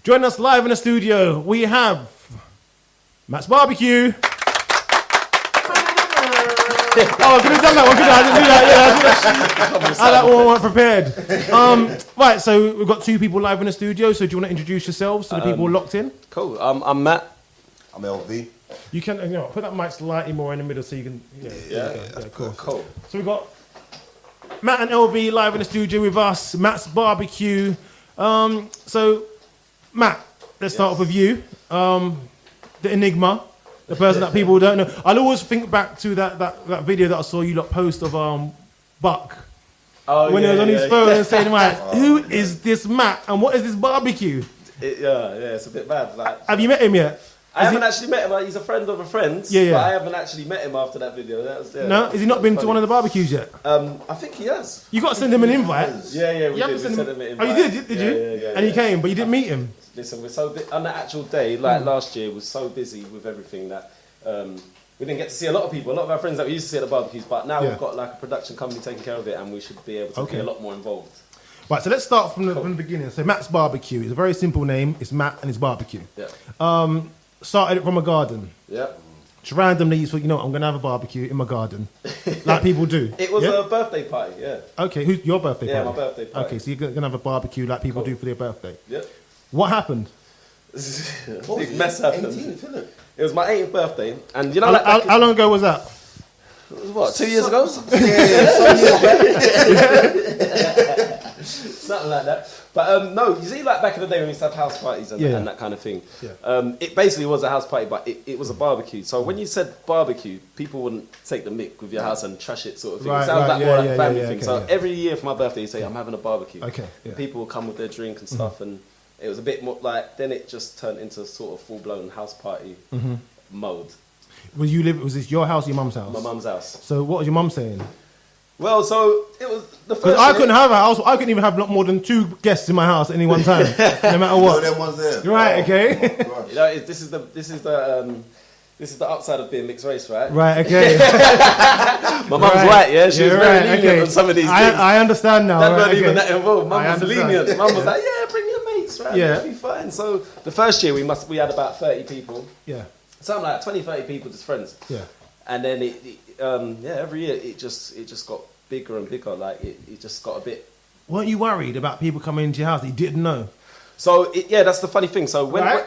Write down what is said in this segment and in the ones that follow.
Join us live in the studio. We have MATTSBBQ. Oh, could have done that one, could I? I didn't do that. Yeah, that one weren't prepared. Right, so we've got two people live in the studio. So do you want to introduce yourselves to the people locked in? Cool. I'm Matt. I'm LV. You can put that mic slightly more in the middle so you can. Yeah, cool. So we've got Matt and LV live in the studio with us. MATTSBBQ. So Matt, let's start off with you. The enigma. The person that people don't know. I'll always think back to that video that I saw you lot post of Buck. Oh, when he was on his phone and saying, right, who is this Matt and what is this barbecue? It's a bit bad. Like, have you met him yet? I haven't actually met him. Like, he's a friend of a friend. Yeah. But I haven't actually met him after that video. No? Has he not been to one of the barbecues yet? I think he has. You got to send him an invite. Yeah, we did. We sent him an invite. Oh, you did? Did you? Yeah. And he came, but you didn't meet him? Listen, we're so on the actual day, like last year, was so busy with everything that we didn't get to see a lot of people. A lot of our friends that we used to see at the barbecues, but now we've got like a production company taking care of it, and we should be able to be a lot more involved. Right, so let's start from the beginning. So MATTSBBQ is a very simple name. It's Matt and his barbecue. Yeah. Started it from a garden. Yeah. Just randomly, you thought, I'm going to have a barbecue in my garden, like people do. It was a birthday party. Yeah. Okay, who's your birthday party? Yeah, my birthday party. Okay, so you're going to have a barbecue like people do for their birthday. Yeah. What happened? Big mess happened. 18th, isn't it? It was my 18th birthday, and you know, how long ago was that? It was what, 2 years ago? Some years back. Something like that. But no, you see, like back in the day when we used to have house parties and that kind of thing. Yeah. It basically was a house party, but it was a barbecue. So when you said barbecue, people wouldn't take the mick with your house and trash it, sort of thing. It sounds like more like a family thing. So every year for my birthday, you say, I'm having a barbecue. Okay. Yeah. People will come with their drink and stuff, and it was a bit more like, then it just turned into sort of full-blown house party mode. Was this your house or your mum's house? My mum's house. So what was your mum saying? Well, so it was the first. Because I couldn't have a house. I couldn't even have more than 2 guests in my house at any one time, no matter what. No, them ones there. Right. Okay. You know, this is the upside of being mixed race, right? Right. Okay. My mum's white. Yeah, she was very lenient on some of these things. I understand now. Dad weren't even that involved. Mum was understand. lenient. Mum was like, yeah, bring your mates, right? Yeah. It'll be fine. So the first year we had about 30 people. Yeah. Something like 20, 30 people, just friends. Yeah. And then every year it just got bigger and bigger. Like it just got a bit. Weren't you worried about people coming into your house that you didn't know? So that's the funny thing. So when no,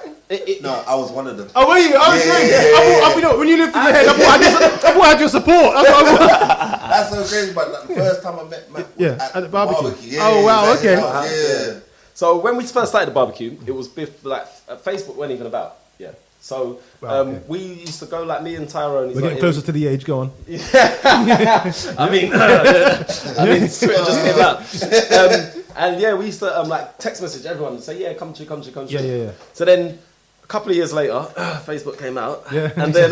I was one of them. Oh, were you? I when you lifted your head, I thought I had your support. That's so crazy. But like, the first time I met Matt at the barbecue. Yeah, oh wow, exactly. okay. Yeah. So when we first started the barbecue, it was like Facebook wasn't even about. Yeah. So we used to go, like me and Tyrone. We're getting closer to the age. Go on. I mean, Twitter just came out. And we used to like text message everyone and say, come to. Yeah. So then a couple of years later, Facebook came out. Yeah. And then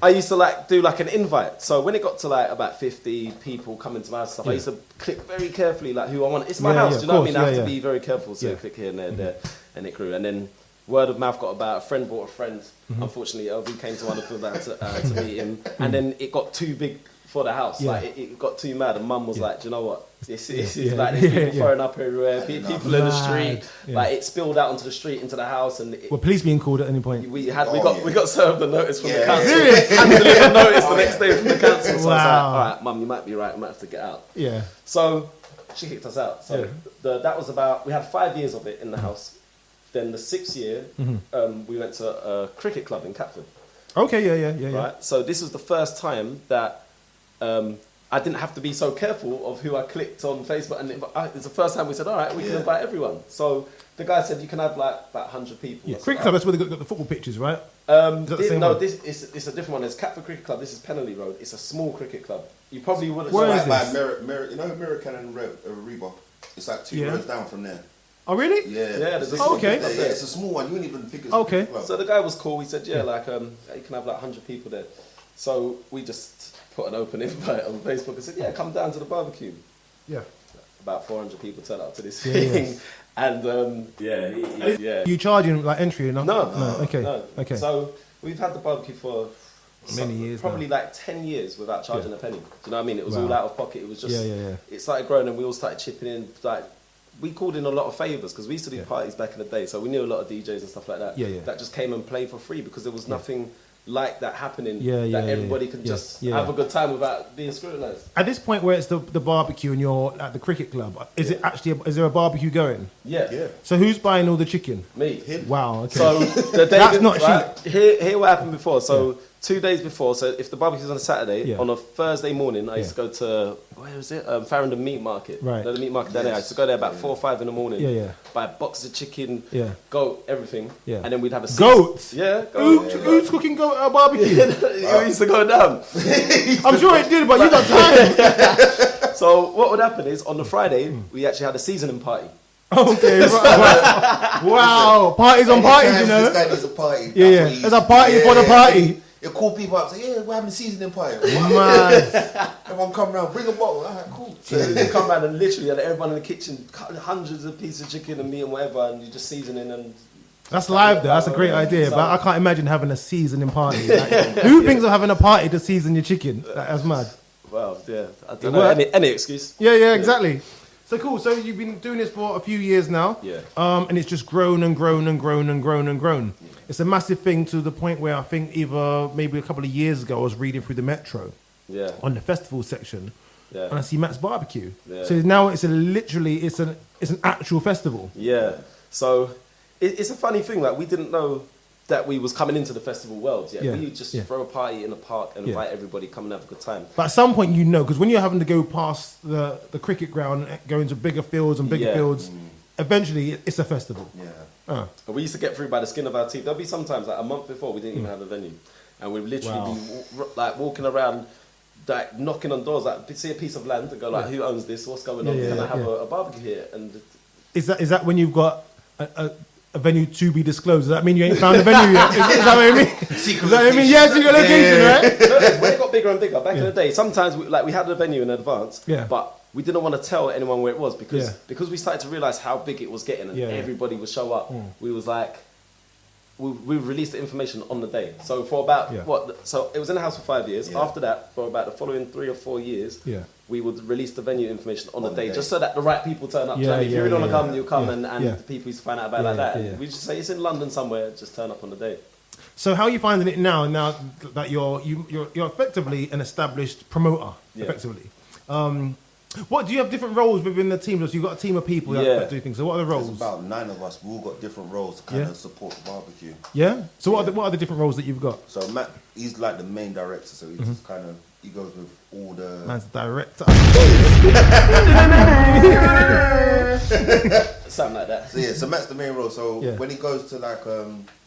I used to like do like an invite. So when it got to like about 50 people coming to my house and stuff, I used to click very carefully like who I want. It's my house, do you know what I mean? I have to be very careful. So click here and there, and it grew. And then word of mouth got about, a friend bought a friend. Unfortunately, LV came to one of them to meet him. And then it got too big for the house. Yeah. Like it got too mad, and Mum was like, "Do you know what? This is like there's people throwing up everywhere, people in the street. Like it spilled out onto the street, into the house, and were police being called at any point? We got served a notice from the council. And delivered a notice the next day from the council. So I was like, all right, Mum, you might be right. I might have to get out. Yeah. So she kicked us out. So that was about. We had 5 years of it in the house. Then the 6th year, we went to a cricket club in Catford. Okay, yeah. Right. So this was the first time that I didn't have to be so careful of who I clicked on Facebook, and it's the first time we said, all right, we can invite everyone. So the guy said you can have like about 100 people. Yeah, cricket club. That's where they got the football pitches, right? This is a different one. It's Catford Cricket Club. This is Penley Road. It's a small cricket club. You probably wouldn't. Where is by this? you know American and Reba? It's like 2 roads down from there. Oh really? Yeah. Okay. Yeah, it's a small one. You wouldn't even think it's okay. So the guy was cool. He said, you can have like 100 people there. So we just put an open invite on Facebook and said, come down to the barbecue. Yeah. About 400 people turned up to this thing. And You charging like entry enough? No. Okay. So we've had the barbecue for many years, probably like 10 years without charging a penny. Do you know what I mean? It was all out of pocket. It was just, Yeah. It started growing and we all started chipping in, like we called in a lot of favours because we used to do parties back in the day, so we knew a lot of DJs and stuff like that that just came and played for free because there was nothing like that happening that everybody can just have a good time without being scrutinised. At this point where it's the barbecue and you're at the cricket club, is it actually is there a barbecue going? Yeah. So who's buying all the chicken? Me. Him. Wow. Okay. So the day that's not cheap. Here what happened before. So 2 days before. So if the barbecue's on a Saturday, on a Thursday morning, I used to go to where was it? Farringdon Meat Market. Right. The meat market down there. I used to go there about 4 or 5 in the morning. Buy boxes of chicken, goat, everything. Yeah. And then we'd have a goat. Yeah. Goat. Who's cooking goat barbecue? It used to go down. I'm sure it did, but you got time. So what would happen is on the Friday we actually had a seasoning party. Okay, right. Wow, parties on parties, you know. This guy needs a party. Yeah. There's a party for the party. You call people up and say, we're having a seasoning party. Man. Everyone come round, bring a bottle. All right, cool. So they come round and literally everyone in the kitchen, hundreds of pieces of chicken and meat and whatever, and you're just seasoning and... That's live though, that's a great idea, but I can't imagine having a seasoning party. Like, who thinks of having a party to season your chicken? That's mad. Well, yeah, I don't know, any excuse. Yeah, exactly. So cool, so you've been doing this for a few years now, and it's just grown and grown and grown and grown and grown. It's a massive thing to the point where I think maybe a couple of years ago I was reading through the Metro on the festival section, and I see MATTSBBQ. So now it's an actual festival. Yeah, so it's a funny thing, like we didn't know that we was coming into the festival world yet. We just throw a party in the park and invite everybody, come and have a good time. But at some point because when you're having to go past the cricket ground, go into bigger fields and bigger fields, eventually it's a festival. And we used to get through by the skin of our teeth. There'll be sometimes like a month before we didn't even have a venue, and we'd literally be like walking around, like knocking on doors, like see a piece of land and go like, who owns this? What's going on? Can I have a barbecue here? And is that when you've got a venue to be disclosed? Does that mean you ain't found a venue yet? Is that what I mean? Secret location. Yeah, secret location, right? When it got bigger and bigger, back in the day, sometimes we had a venue in advance, but we didn't want to tell anyone where it was because we started to realise how big it was getting and everybody would show up. We was like, we released the information on the day. So for about, so it was in the house for 5 years. After that, for about the following 3 or 4 years, we would release the venue information on the day, just so that the right people turn up. If you really want to come, you come, and the people used to find out about it like that. We just say it's in London somewhere, just turn up on the day. So how are you finding it now that you're effectively an established promoter, effectively? What do you have different roles within the team? So you've got a team of people that do things. So what are the roles? There's about 9 of us. We all got different roles to kind of support the barbecue. Yeah. So what are the different roles that you've got? So Matt, he's like the main director. So he just kind of he goes with all the. Man's the director. Something like that. So Matt's the main role. So when he goes to like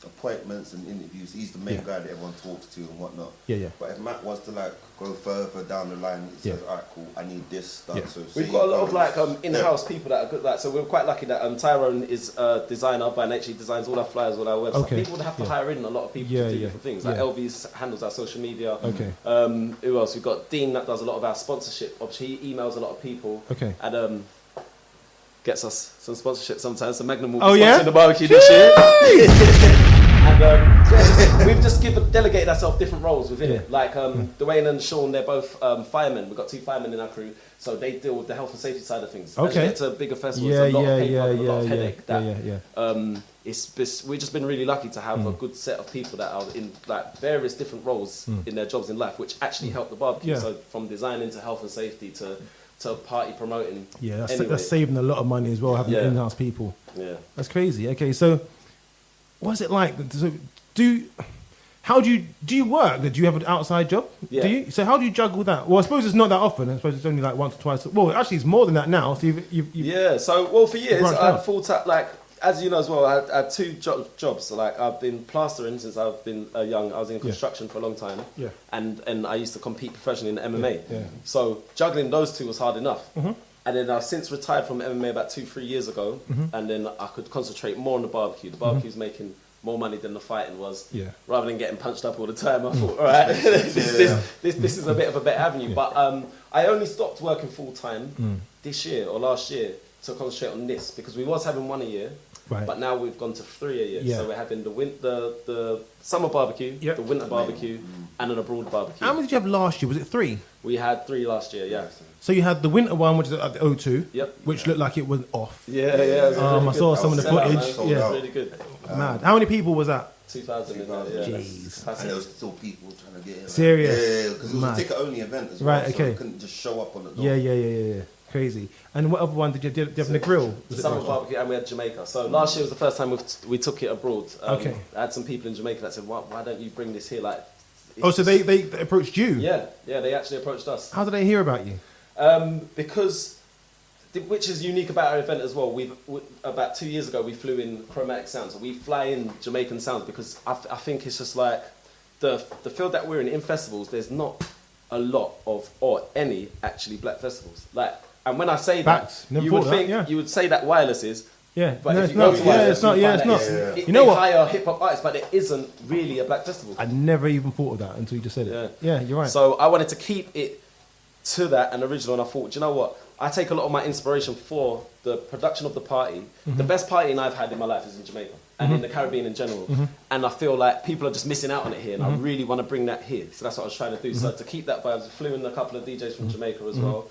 appointments and interviews, he's the main guy that everyone talks to and whatnot. But if Matt wants to like go further down the line, he says, "Alright, cool, I need this stuff." So we've got a lot of like in-house people that are good. Like, so we're quite lucky that Tyrone is a designer by nature. He designs all our flyers, all our websites. People would have to hire in a lot of people to do different things. Like LV handles our social media. Who else? We've got Dean that does a lot of our sponsorship. Obviously, he emails a lot of people. And gets us some sponsorship sometimes. So Magnum will be sponsoring the barbecue this year. And we've just delegated ourselves different roles within it. Like Dwayne and Sean, they're both firemen. We've got 2 firemen in our crew, so they deal with the health and safety side of things. As you get to bigger festivals, a lot of paperwork, a lot of headache. We've just been really lucky to have a good set of people that are in like various different roles in their jobs in life, which actually help the barbecue. So from designing to health and safety to party promoting. That's saving a lot of money as well, having in-house people. That's crazy. Okay, so what's it like? So do you work? Do you have an outside job? Do you? So how do you juggle that? Well, I suppose it's not that often. I suppose it's only like once or twice. Well, actually, it's more than that now. So So for years I had full time. Like as you know as well, I had 2 jobs. So like I've been plastering since I've been young. I was in construction for a long time. And I used to compete professionally in MMA. So juggling those 2 was hard enough. And then I've since retired from MMA about 2-3 years ago, and then I could concentrate more on the barbecue. The barbecue's making more money than the fighting was. Rather than getting punched up all the time, I thought, all right, this is a bit of a better avenue. But I only stopped working full time this year or last year to concentrate on this because we was having one a year. but now we've gone to 3 a year. So we're having the summer barbecue, the winter barbecue, and an abroad barbecue. How many did you have last year? Was it 3? We had 3 last year, yeah. So you had the winter one, which is at the O2, which looked like it was off. Yeah. I saw some of the footage. Yeah, really good. Mad. How many people was that? 2,000 in there, Jeez. And there was still people trying to get in. Serious? Yeah, because it was a ticket-only event as well. Right, okay. So you couldn't just show up on the door. Yeah. Crazy. And what other one did you have in the grill? Summer barbecue, and we had Jamaica. So last year was the first time we took it abroad. Okay. I had some people in Jamaica that said, why don't you bring this here? Like, so they approached you? Yeah, they actually approached us. How did they hear about you? Because, which is unique about our event as well, about 2 years ago we flew in chromatic sounds. So we fly in Jamaican sounds because I think it's just like the field that we're in festivals, there's not a lot of, or any actually black festivals. Like, and when I say that, you would think, you would say that wireless is. Yeah, but no, if you go to wireless, it's not. Yeah, it's not. You know what? They hire hip hop artists, but it isn't really a black festival. I never even thought of that until you just said it. Yeah, you're right. So I wanted to keep it to that and original, and I thought, do you know what? I take a lot of my inspiration for the production of the party. The best partying I've had in my life is in Jamaica and in the Caribbean in general. And I feel like people are just missing out on it here, and I really want to bring that here. So that's what I was trying to do. So to keep that vibe, I flew in a couple of DJs from Jamaica as well.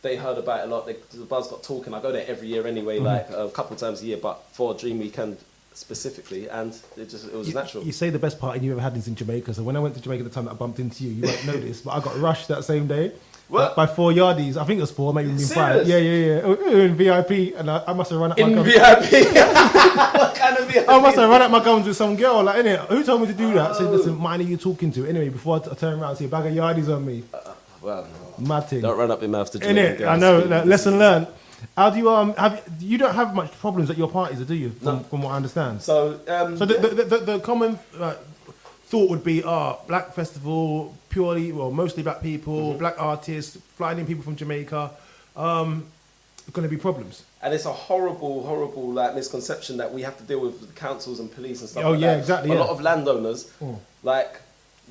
They heard about it a lot. The buzz got talking. I go there every year anyway, like a couple of times a year, but for Dream Weekend specifically, and it was natural. You say the best party you ever had is in Jamaica. So when I went to Jamaica the time that I bumped into you, you won't know this, but I got rushed that same day. What? By 4 yardies. I think it was 4, maybe even 5. Yeah. In VIP, and I must have run at my gums. VIP? What kind of VIP? I must have run at my gums with some girl, like, innit? Who told me to do that? I said, listen, mind who you talking to? Anyway, before I turn around and see a bag of yardies on me. Well, mad thing. Don't run up your mouth to Jamaican girls. I know, lesson learned. How do you you don't have much problems at your parties, do you? From what I understand. So the common thought would be, black festival, purely, mostly black people, black artists, flying in people from Jamaica, going to be problems. And it's a horrible like misconception that we have to deal with the councils and police and stuff. Exactly. A lot of landowners, like,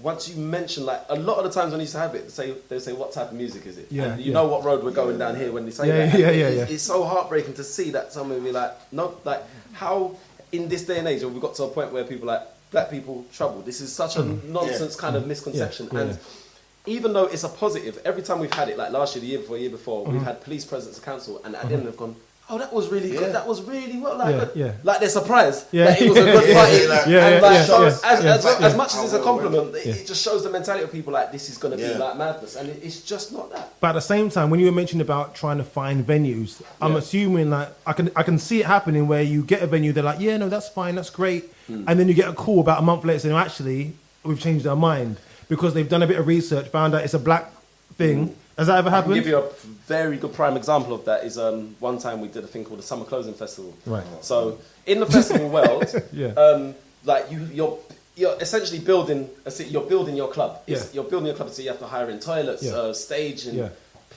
once you mention, like, a lot of the times when I used to have it, they say, what type of music is it? Yeah, and you know what road we're going down here when they say that. It's so heartbreaking to see that someone will be like, no, like, how in this day and age have we got to a point where people are like, black people trouble? This is such a nonsense kind of misconception. And even though it's a positive, every time we've had it, like last year, the year before, we've had police presence at council, and at the end they've gone, oh, that was really good. That was really well. Like they're surprised that it was a good party. As much as it's a compliment, it just shows the mentality of people like, this is going to be like madness. And it's just not that. But at the same time, when you were mentioning about trying to find venues, I'm assuming like I can see it happening where you get a venue, they're like, yeah, no, that's fine, that's great. And then you get a call about a month later saying, actually, we've changed our mind because they've done a bit of research, found out it's a black thing. Has that ever happened? I can give you a very good prime example of that is one time we did a thing called the Summer Closing Festival. Right. So in the festival world, like you're essentially building a city. You're building your club. You're building your club, so you have to hire in toilets, stage, and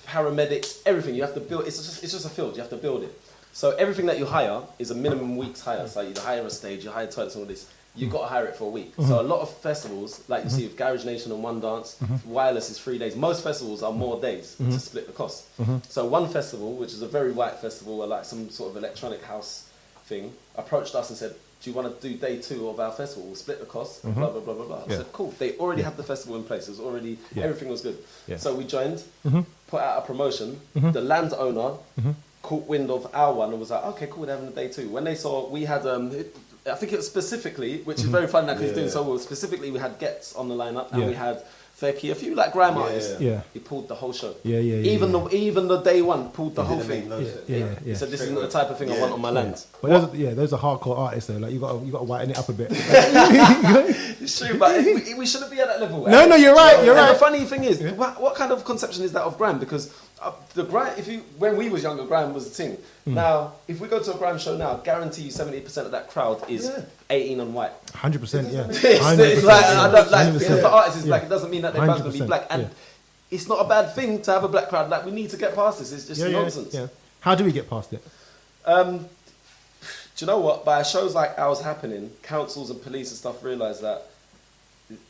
paramedics, everything. You have to build. It's just a field. You have to build it. So everything that you hire is a minimum week's hire. So you hire a stage, you hire toilets, and all this. You've got to hire it for a week. So a lot of festivals, like you see with Garage Nation and One Dance, Wireless is 3 days. Most festivals are more days to split the cost. So one festival, which is a very white festival, or like some sort of electronic house thing, approached us and said, do you want to do day 2 of our festival? We'll split the cost, blah, blah, blah, blah, blah. I said, cool. They already have the festival in place. It was already, everything was good. So we joined, put out a promotion. The landowner caught wind of our one and was like, okay, cool, we're having a day 2. When they saw, we had... I think it was specifically, which is very fun now because he's doing so well. Specifically, we had Getz on the lineup, and we had Feki, a few like grime artists. He pulled the whole show. Even the day one pulled the whole thing. He said, "This isn't the type of thing I want on my land." But those are hardcore artists though. Like you got to whiten it up a bit. It's true, but we shouldn't be at that level. No, you're right. You're right. The funny thing is, what kind of conception is that of grime? Because the grime, when we was younger, grime was a thing. Now, if we go to a grime show now, guarantee you 70% of that crowd is 18 and white. 100%, yeah. It's like, I don't like, because the artist is black, it doesn't mean that they're going to be black. And it's not a bad thing to have a black crowd. Like, we need to get past this. It's just nonsense. How do we get past it? Do you know what? By shows like ours happening, councils and police and stuff realise that,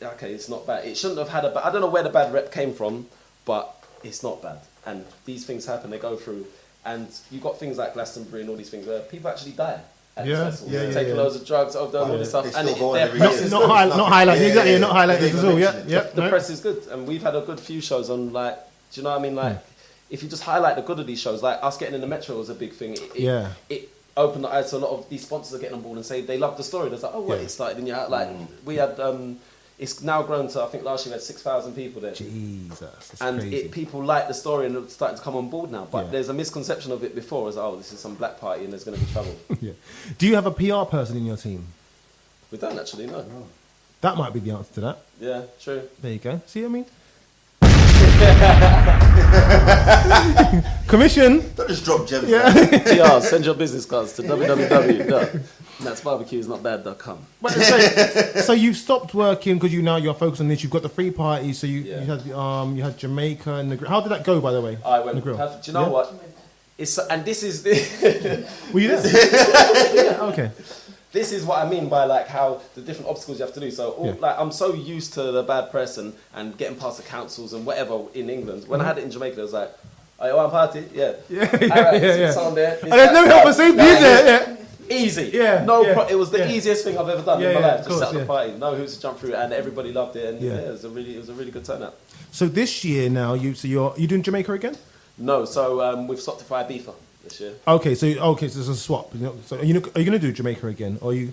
okay, it's not bad. It shouldn't have had I don't know where the bad rep came from, but it's not bad. And these things happen, they go through. And you've got things like Glastonbury and all these things where people actually die. at these festivals. Taking loads of drugs, all this stuff. And not highlighting, exactly, not highlighting as well, The press is good, and we've had a good few shows on, like, do you know what I mean? Like, if you just highlight the good of these shows, like us getting in the Metro was a big thing. It opened the eyes to a lot of these sponsors are getting on board and say they love the story. They're like, oh, wait, it started in your, like, we had, it's now grown to, I think last year we had 6,000 people there. Jesus, that's and crazy. People like the story and it's starting to come on board now. But there's a misconception of it before as, oh, this is some black party and there's going to be trouble. Do you have a PR person in your team? We don't actually, no. That might be the answer to that. Yeah, true. There you go. See what I mean? Commission. Don't just drop gems. PR, send your business cards to www.MATTSBBQ.com. So you've stopped working because you're focused on this. You've got the free parties. So you had Jamaica and the grill. How did that go, by the way? I went. Do you know what? It's and this is. Were you there? Okay. This is what I mean by like how the different obstacles you have to do. So like I'm so used to the bad press and getting past the councils and whatever in England. When I had it in Jamaica, it was like, "Oh, you want a party? Yeah. Someone there. And there's no help and safety, is there? Easy. It was the easiest thing I've ever done in my life. Just set up the party, no hoops to jump through, and everybody loved it. And it was a really good turnout. So this year now, you're doing Jamaica again? No, so we've stopped to fire Ibiza this year. Okay, so it's a swap. So are you going to do Jamaica again, or are you?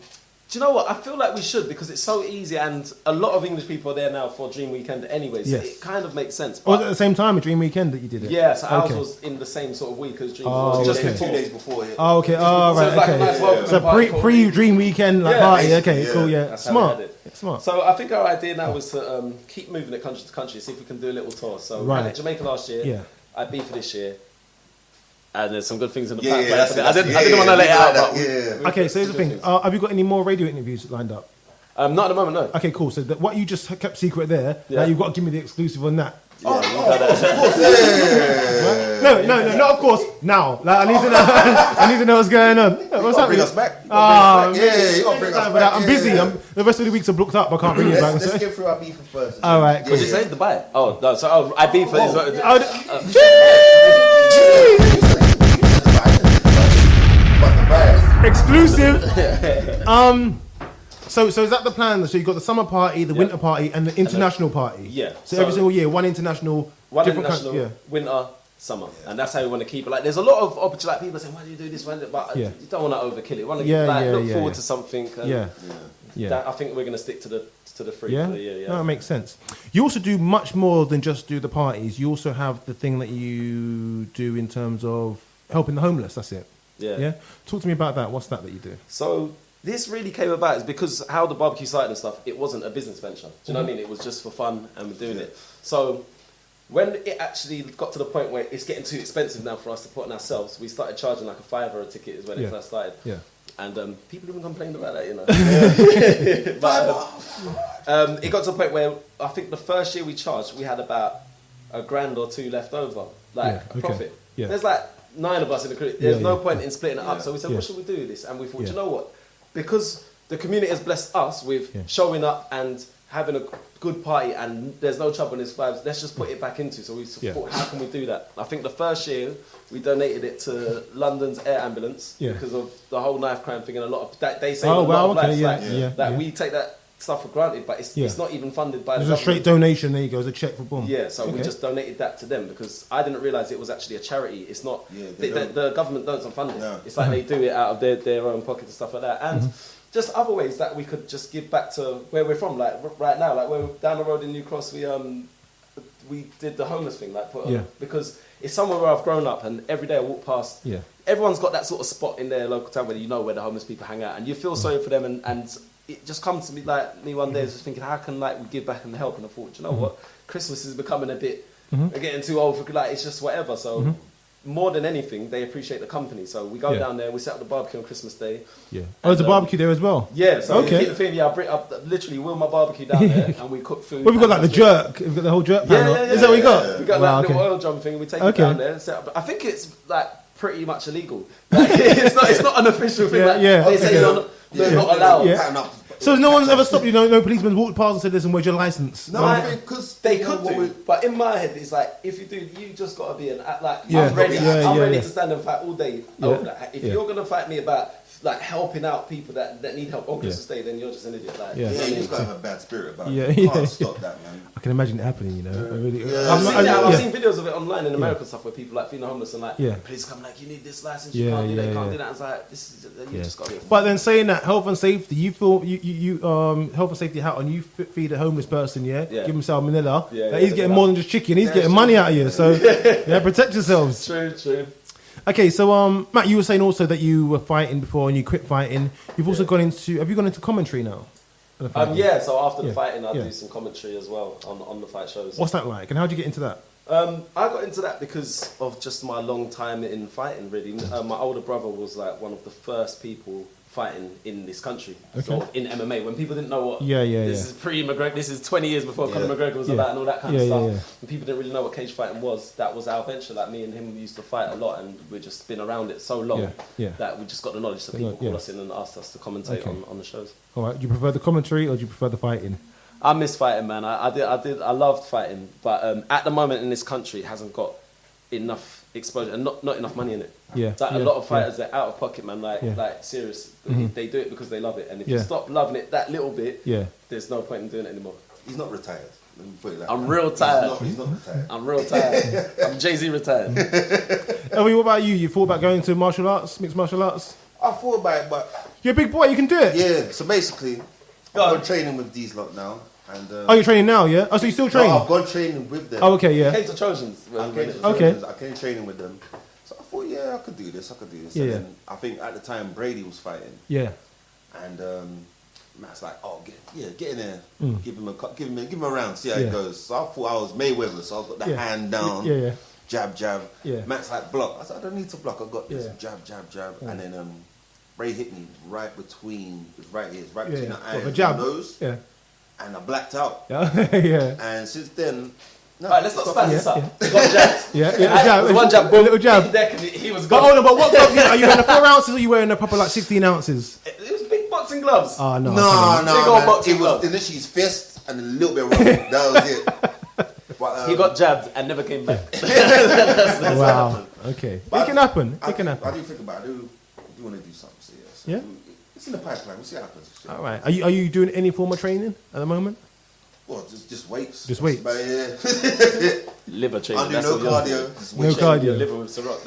Do you know what? I feel like we should because it's so easy, and a lot of English people are there now for Dream Weekend anyway, so it kind of makes sense. Was it at the same time, a Dream Weekend that you did it? Yeah, so ours was in the same sort of week as Dream Weekend. Just 2 days before. Oh, okay. Oh, right. So it's like a nice welcome so pre-Dream Weekend party. Okay, cool. Yeah, smart. So I think our idea now was to keep moving it country to country, see if we can do a little tour. So we had Jamaica last year. Ibiza for this year. And there's some good things in the pipeline. I didn't want to let it out. Okay, so here's the thing. Have you got any more radio interviews lined up? Not at the moment, no. Okay, cool. So what you just kept secret there, now you've got to give me the exclusive on that. Of course. No, not of course. Now, like, I need to know what's going on. What's happening? Bring us back. You gotta bring us back. I'm busy. The rest of the weeks are booked up. I can't bring you back. Let's get through Ibiza first. All right. What did you say? Dubai? Oh, no. So Ibiza is exclusive. So is that the plan? So you've got the summer party, the winter party, and the international party. Yeah. So every single year, one international, winter, summer, and that's how we want to keep it. Like, there's a lot of opportunity. Like, people saying, "Why do you do this?" But you don't want to overkill it. You want to look forward to something. That, I think we're going to stick to the free for the year. No, it makes sense. You also do much more than just do the parties. You also have the thing that you do in terms of helping the homeless. That's it. Yeah. Talk to me about that. What's that you do? So this really came about is because how the barbecue started and stuff. It wasn't a business venture. Do you know what I mean? It was just for fun, and we're doing it. So when it actually got to the point where it's getting too expensive now for us to put on ourselves, we started charging like a $5 a ticket is when it first started. Yeah. And people even complained about that, you know. But it got to a point where I think the first year we charged, we had about $1,000 or $2,000 left over, profit. Yeah. There's like 9 of us in the crew. There's no point in splitting it up. So we said, what should we do with this? And we thought, you know what? Because the community has blessed us with showing up and having a good party and there's no trouble in this vibes, let's just put it back into. So we thought, how can we do that? I think the first year we donated it to London's air ambulance because of the whole knife crime thing, and a lot of that they say we take that stuff for granted, but it's not even funded by the government. There's a straight donation, there you go, there's a check for boom. Yeah, so we just donated that to them because I didn't realise it was actually a charity. It's not, the government doesn't fund it. No. It's like they do it out of their own pocket and stuff like that. And just other ways that we could just give back to where we're from, like right now, like we're down the road in New Cross, we did the homeless thing, like because it's somewhere where I've grown up, and every day I walk past, everyone's got that sort of spot in their local town where you know where the homeless people hang out, and you feel sorry for them, and it just comes to me one day, just thinking, how can we give back and help? And I thought, you know what, Christmas is becoming a bit, we're getting too old for it's just whatever. So more than anything, they appreciate the company. So we go down there, we set up the barbecue on Christmas Day. Yeah. Oh, there's a barbecue there as well? Yeah, so we keep the thing, I literally wheel my barbecue down there and we cook food. Well, we've got like the jerk, we've got the whole jerk panel. Is that what we got? We got that little oil drum thing, we take it down there and set up. I think it's like pretty much illegal. It's not an official thing. They say they're not allowed. So no one's ever stopped you? No policeman walked past and said, "Listen, where's your license?" No, I think because they could do, but in my head, it's like if you do, you just got to be I'm ready to stand and fight all day. If you're gonna fight me about like helping out people that need help on Christmas Day, then you're just an idiot. Like, you just gotta have a bad spirit about it. You can't stop that, man. I can imagine it happening, you know. I've seen videos of it online in America and stuff where people like feeling homeless and like police come like, you need this license, you can't do that, you can't do that. It's like you just got to. But then saying that health and safety, you feel you health and safety hat on, you feed a homeless person, give him salmonella. He's getting more than just chicken. He's getting money out of you. So protect yourselves. True. Okay, so Matt, you were saying also that you were fighting before and you quit fighting. You've also gone into commentary now? So after the fighting, I do some commentary as well on the fight shows. What's that like, and how did you get into that? I got into that because of just my long time in fighting, really. My older brother was like one of the first people fighting in this country, so in MMA, when people didn't know what this is pre-McGregor, this is 20 years before Conor McGregor was about and all that kind of stuff, and people didn't really know what cage fighting was. That was our venture. Like, me and him used to fight a lot, and we've just been around it so long that we just got the knowledge, so people call us in and asked us to commentate on the shows. All right, do you prefer the commentary or do you prefer the fighting? I miss fighting, man. I loved fighting, but at the moment in this country, it hasn't got enough exposure and not enough money in it. A lot of fighters, they're out of pocket, man. Like serious. They do it because they love it, and if you stop loving it that little bit, there's no point in doing it anymore. He's not retired. Let me put it like I'm real tired. He's not retired. I'm real tired. I'm Jay-Z retired. Elvie, what about you? You thought about going to martial arts, mixed martial arts? I thought about it, but you're a big boy. You can do it. Yeah. So basically, I've gone training with these lot now. And, you're training now, yeah? Oh, so you still training? No, I've gone training with them. Oh, okay, yeah. Came to Trojans. I came training with them. So I thought, I could do this. And then I think at the time Brady was fighting. Yeah. And Matt's like, get in there, give him a round, see how it goes. So I thought I was Mayweather, so I got the hand down, jab. Yeah. Matt's like, block. I said, I don't need to block. I got this jab. And then Ray hit me right between the eye and the nose. Yeah. And I blacked out. And since then... No, all right, let's not spice this up. He got jabbed. Jab. One jab, boom. Little jab. He was gone. But what gloves are you wearing? The 4 ounces or are you wearing a proper like 16 ounces? It was big boxing gloves. Oh, no. Big old boxing gloves. It was initially his fist and a little bit rough. That was it. But, he got jabbed and never came back. that's wow. Okay. It can happen. I do think about it. I do want to do something serious. Yeah? It's in the pipeline. We'll see what happens. All right. Are you doing any form of training at the moment? Well, just weights. Just weights. Liver training. I do no cardio. No cardio. Liver with Ciroc.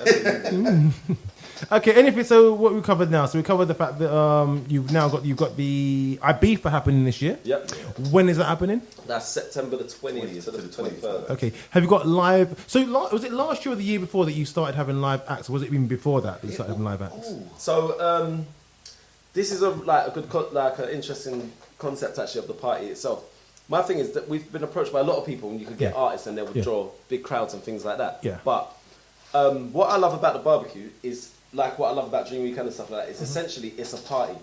Okay. Anything? So what we covered now? So we covered the fact that you've got the IBF happening this year. Yep. When is that happening? That's September the 20th to the 23rd. Okay. Have you got live? So was it last year or the year before that you started having live acts? Or was it even before that you started having live acts? So this is an interesting concept actually of the party itself. My thing is that we've been approached by a lot of people, and you could get artists and they would draw big crowds and things like that. Yeah. But what I love about the barbecue is, like what I love about Dream Weekend and stuff like that, is essentially it's a party.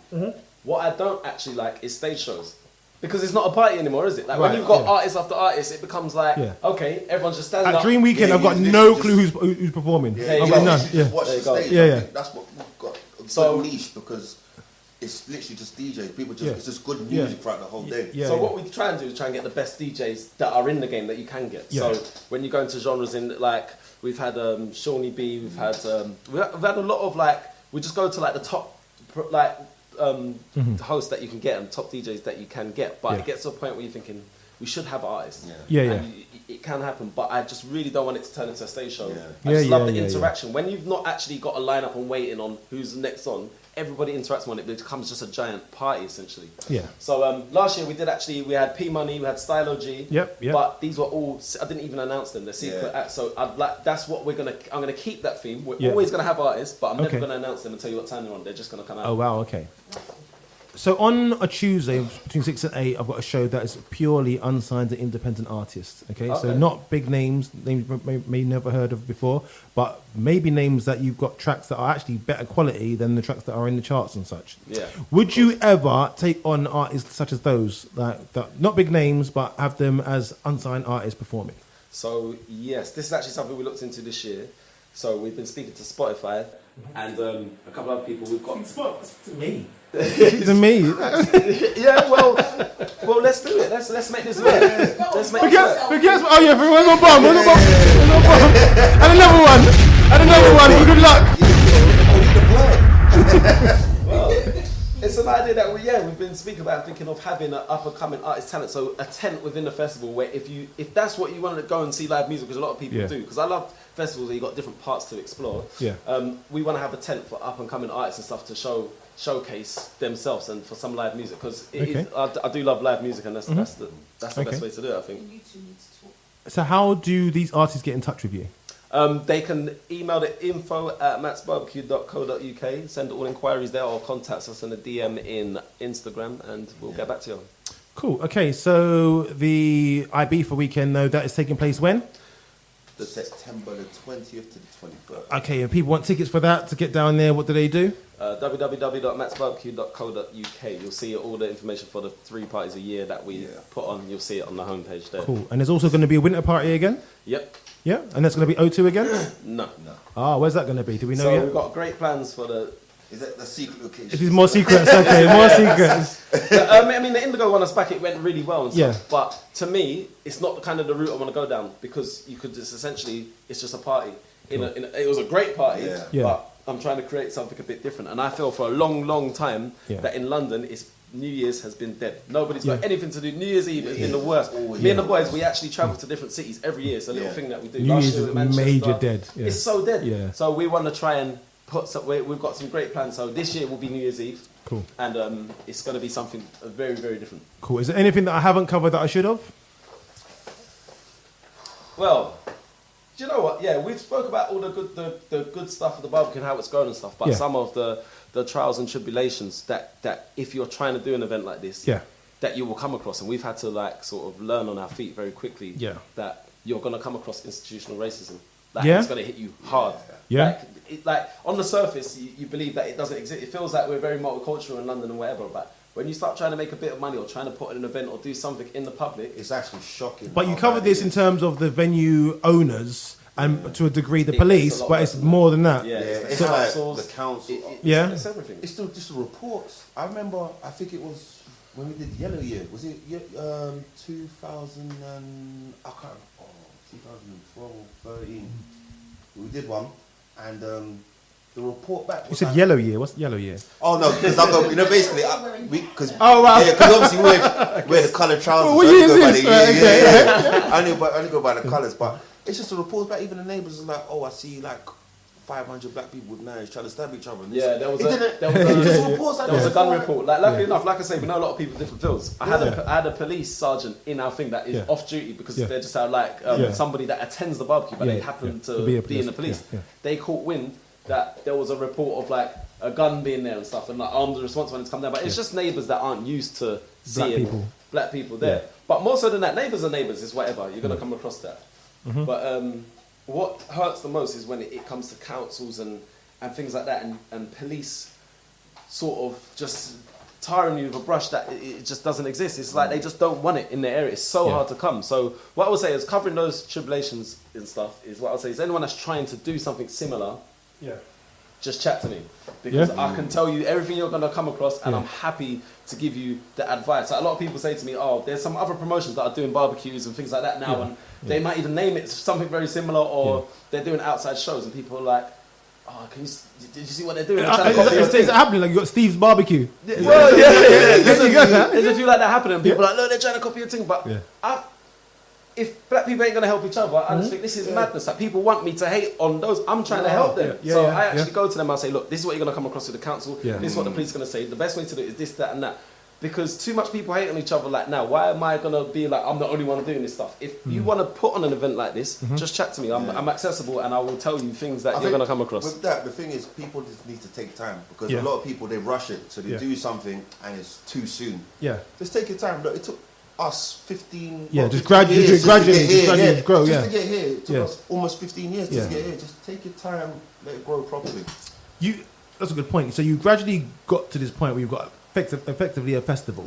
What I don't actually like is stage shows. Because it's not a party anymore, is it? Like when you've got artist after artist, it becomes like, okay, everyone's just standing up. At Dream Weekend, I've got no clue who's performing. I've got none. Watch the stage. Yeah. That's what we've got. So niche, because it's literally just DJs. People it's just good music throughout the whole day. So what we try and do is try and get the best DJs that are in the game that you can get. So when you go into genres in we've had Shawnee B, we've had a lot of we just go to the top hosts that you can get and top DJs that you can get. But it gets to a point where you're thinking we should have artists. And it can happen, but I just really don't want it to turn into a stage show. I just love the interaction. When you've not actually got a lineup and waiting on who's next on, everybody interacts on it, but it becomes just a giant party essentially. So last year we had P Money, we had Stylo G. But these were all, I didn't even announce them. They're secret acts. So that's what I'm gonna keep that theme. We're always gonna have artists, but I'm never gonna announce them and tell you what time they're on. They're just gonna come out. Oh wow, okay. So on a Tuesday between 6 and 8, I've got a show that is purely unsigned and independent artists. Okay, so not big names you may never heard of before, but maybe names that you've got tracks that are actually better quality than the tracks that are in the charts and such. Would you ever take on artists such as those, that not big names, but have them as unsigned artists performing? So yes, this is actually something we looked into this year. So we've been speaking to Spotify and a couple of people. We've got Spotify to me. To me. well, let's do it. Let's make this work. Let's make this work. Oh yeah, we're gonna bomb. And another one. Good luck. an idea that we've been speaking about, thinking of having an up and coming artist talent. So a tent within the festival where if that's what you want to go and see live music, because a lot of people do. Because I love festivals where you got different parts to explore. Yeah. We want to have a tent for up and coming artists and stuff to showcase themselves and for some live music, because I do love live music, and that's the best way to do it, I think. You two need to talk. So how do these artists get in touch with you? They can email the info@mattsbbq.co.uk, send all inquiries there, or contact us in a DM in Instagram, and we'll get back to you. Cool. Okay, so the Ibiza weekend, though, that is taking place when? The September the 20th to the 21st. Okay, and people want tickets for that to get down there. What do they do? www.mattsbbq.co.uk. You'll see all the information for the 3 parties a year that we put on. You'll see it on the homepage there. Cool. And there's also going to be a winter party again? Yep. Yeah, and that's going to be O2 again? No. Ah, where's that going to be? Do we know yet? So we've got great plans for the... Is that the secret location? It is more secrets, okay, more secrets. I mean, the Indigo one us back, it went really well and stuff. But to me, it's not kind of the route I want to go down, because you could just essentially, it's just a party. It was a great party, but I'm trying to create something a bit different. And I feel for a long, long time that in London, New Year's has been dead. Nobody's got anything to do. New Year's Eve has been the worst. Me and the boys, we actually travel to different cities every year. It's a little thing that we do. New Year's is major dead. Yeah. It's so dead. Yeah. So we want to try and we've got some great plans. So this year will be New Year's Eve. Cool. And it's going to be something very, very different. Cool. Is there anything that I haven't covered that I should have? Well, do you know what? Yeah, we've spoke about all the good stuff of the barbecue and how it's going and stuff. But some of the trials and tribulations that if you're trying to do an event like this, that you will come across. And we've had to sort of learn on our feet very quickly that you're going to come across institutional racism. It's going to hit you hard. Like on the surface, you believe that it doesn't exist. It feels like we're very multicultural in London and whatever, but when you start trying to make a bit of money or trying to put on an event or do something in the public, it's actually shocking. But you covered this in terms of the venue owners and to a degree the police, but it's more than that. It's like the council. It's everything. It's still just the reports. I remember, I think it was when we did Yellow Year. Was it 2000 and 2012 or 13? We did one, and the report back. You said Yellow Year. What's Yellow Year? Oh no, because basically because obviously we wear the coloured trousers. What year is this? I only go by the colours, but it's just a report back. Even the neighbours are like, oh, I see 500 black people with knives trying to stab each other. There was a gun report. Luckily enough, like I say, we know a lot of people in different fields. I had a police sergeant in our thing that is off duty because they're just somebody that attends the barbecue, but they happen to be in the police. They caught wind that there was a report of a gun being there and stuff, and armed response when it's come down. But it's just neighbours that aren't used to seeing black people there. But more so than that, neighbours are neighbours. It's whatever you're gonna come across that. Mm-hmm. But what hurts the most is when it comes to councils and things like that, and police sort of just tarring you with a brush that it just doesn't exist. It's like they just don't want it in their area. It's so hard to come. So what I would say is covering those tribulations and stuff is what I would say is anyone that's trying to do something similar, just chat to me, because I can tell you everything you're going to come across, and I'm happy to give you the advice. Like a lot of people say to me, oh, there's some other promotions that are doing barbecues and things like that now, and they might even name it something very similar, or they're doing outside shows, and people are like, oh, did you see what they're doing? They're trying to copy your thing. Is it happening? Like you got Steve's barbecue? Well, there's a few like that happening, and people are like, look, they're trying to copy your thing, but if black people ain't going to help each other, I just think this is madness. Like people want me to hate on those. I'm trying to help them. I actually go to them and I say, look, this is what you're going to come across with the council. This is what the police are going to say. The best way to do it is this, that, and that. Because too much people hate on each other like now. Why am I going to be like, I'm the only one doing this stuff? If you want to put on an event like this, just chat to me. I'm accessible, and I will tell you things that you're going to come across. With that, the thing is, people just need to take time, because a lot of people, they rush it. So they do something and it's too soon. Just take your time. Look, it took us 15 just gradually grow. Just to get here, it took us almost 15 years to get here. Just take your time, let it grow properly. That's a good point. So you gradually got to this point where you've got effectively a festival.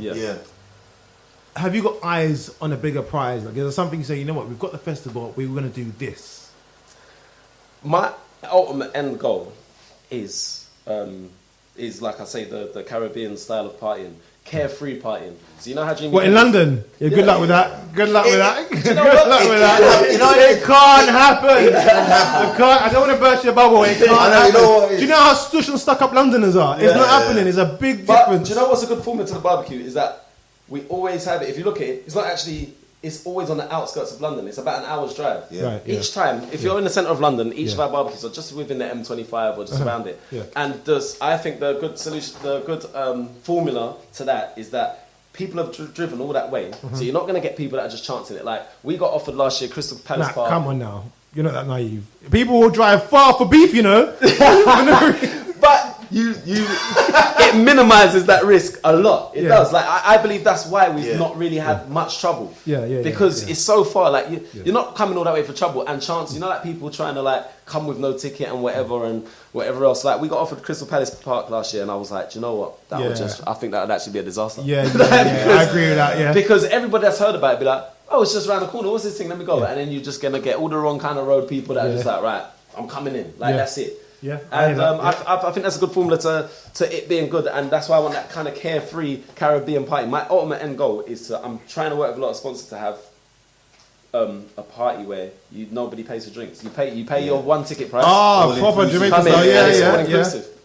Have you got eyes on a bigger prize? Like, is there something you say, you know what, we've got the festival, we're going to do this? My ultimate end goal is like I say, the Caribbean style of partying. carefree partying. So you know how Jimmy... What, in London? Yeah, good luck with that. Good luck with that. Good luck with that. It can't happen. I don't want to burst your bubble. It can't happen. Do you know how stuck up Londoners are? It's not happening. It's a big difference. Do you know what's a good formula to the barbecue? Is that we always have it. If you look at it, it's not actually... It's always on the outskirts of London. It's about an hour's drive. Right, each time, if you're in the centre of London, each of our barbecues are just within the M25 or just around it. And I think the good solution, the good formula to that is that people have driven all that way. So you're not going to get people that are just chancing it. Like, we got offered last year, Crystal Palace Park. Come on now. You're not that naive. People will drive far for beef, you know. But it minimises that risk a lot. It does. Like I believe that's why we've not really had much trouble. Because it's so far. Like you're not coming all that way for trouble. And chances, you know, like people trying to like come with no ticket and whatever else. Like we got offered Crystal Palace Park last year, and I was like, do you know what? That would I think that would actually be a disaster. I agree with that. Yeah. Because everybody that's heard about it be like, oh, it's just around the corner. What's this thing? Let me go. And then you're just gonna get all the wrong kind of road people that are just like, right, I'm coming in. Like that's it. Yeah, and I think that's a good formula to it being good, and that's why I want that kind of carefree Caribbean party. My ultimate end goal is I'm trying to work with a lot of sponsors to have a party where nobody pays for drinks. You pay your one ticket price. Oh, proper Jamaican style.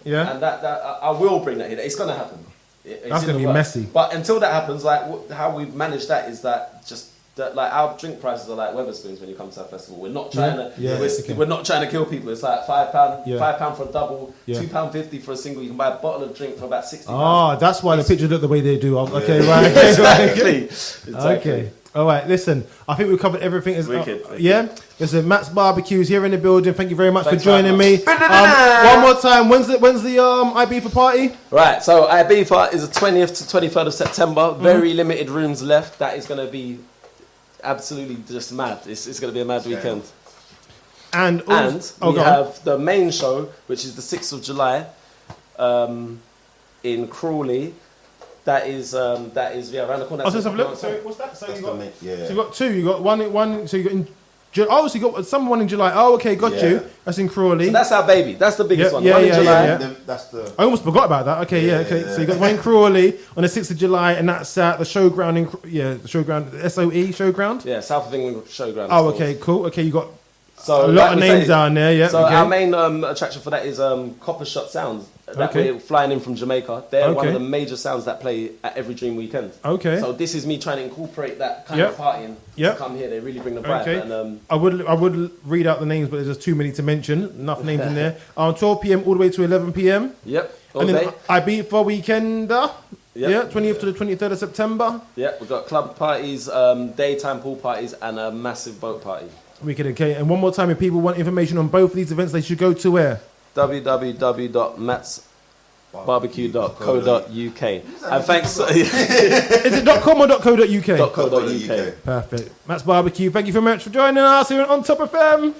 Yeah. And that I will bring that here. It's gonna happen. That's gonna be messy. But until that happens, like how we've managed that is that just. Like our drink prices are like Wetherspoons when you come to our festival. We're not trying to. We're not trying to kill people. It's like £5, £5 for a double, £2.50 for a single. You can buy a bottle of drink for about £60. Oh, that's why the pictures look the way they do. Okay, right. Exactly. Okay. All right. Listen, I think we've covered everything. Wicked. Listen, Matt's Barbecues here in the building. Thank you very much for joining me. One more time. When's the Ibiza party? Right. So Ibiza is the 20th to 23rd of September. Very limited rooms left. That is going to be absolutely just mad. It's going to be a mad weekend. And we have the main show, which is the 6th of July in Crawley. That is around the corner. Let's have a look. So what's that? So you got two. You got one. So you got in. So you got someone in July. Oh, okay, got you. That's in Crawley. So that's our baby. That's the biggest one. One in July. That's the. I almost forgot about that. Okay, okay. So you got one in Crawley on the 6th of July, and that's at the showground the showground, the SOE showground. Yeah, South of England showground. Oh, okay, cool. Okay, you got a lot of names down there. Yeah. So our main attraction for that is Copper Shot Sounds. That we're flying in from Jamaica. They're one of the major sounds that play at every Dream Weekend. Okay. So this is me trying to incorporate that kind of partying to come here. They really bring the vibe. Okay. And, I would read out the names, but there's just too many to mention. Enough names in there. 12 p.m. all the way to 11 p.m. Yep. And then Ibiza weekender. Yeah, 20th to the 23rd of September. Yeah, we've got club parties, daytime pool parties, and a massive boat party. Wicked, okay. And one more time, if people want information on both of these events, they should go to where? www.mattsbbq.co.uk. And thanks. Is it .com or .co.uk? .co.uk. Perfect. Matt's Barbecue. Thank you very much for joining us here on OnTop FM.